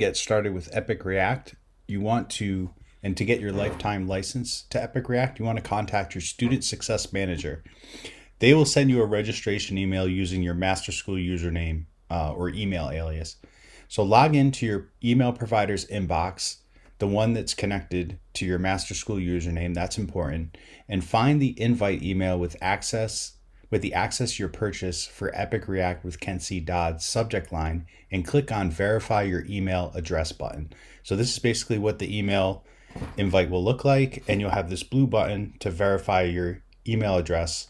get started with Epic React, and to get your lifetime license to Epic React, you want to contact your student success manager. They will send you a registration email using your Masterschool username or email alias. So log into your email provider's inbox, the one that's connected to your Masterschool username, that's important, and find the invite email with the access your purchase for Epic React with Ken C. Dodd subject line, and click on verify your email address button. So this is basically what the email invite will look like, and you'll have this blue button to verify your email address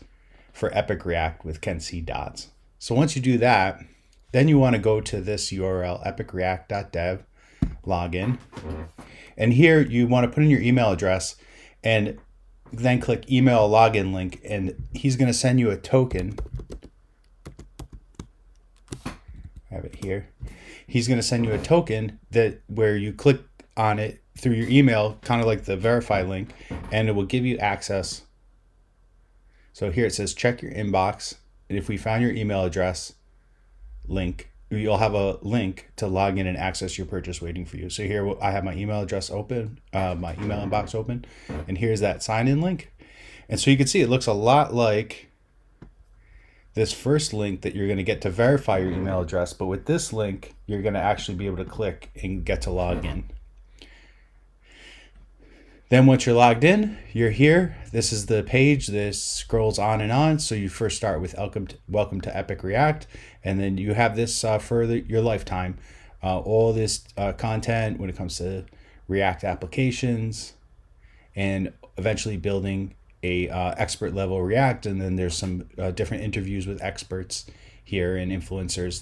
for Epic React with Ken C. Dodds. So once you do that, then you want to go to this URL, epicreact.dev, login. And here you want to put in your email address and then click email login link, and he's going to send you a token. I have it here. He's going to send you a token that where you click on it through your email, kind of like the verify link, and it will give you access. So here it says check your inbox, and if we found your email address link, you'll have a link to log in and access your purchase waiting for you. So here I have my email address open, my email inbox open, and here's that sign in link. And so you can see it looks a lot like this first link that you're going to get to verify your email address, but with this link, you're going to actually be able to click and get to log in. Then once you're logged in, you're here. This is the page. This scrolls on and on. So you first start with welcome to Epic React, and then you have this for your lifetime. All this content when it comes to React applications, and eventually building a expert level React. And then there's some different interviews with experts here and influencers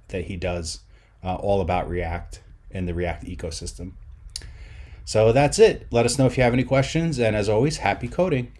that he does all about React and the React ecosystem. So that's it. Let us know if you have any questions, and as always, happy coding.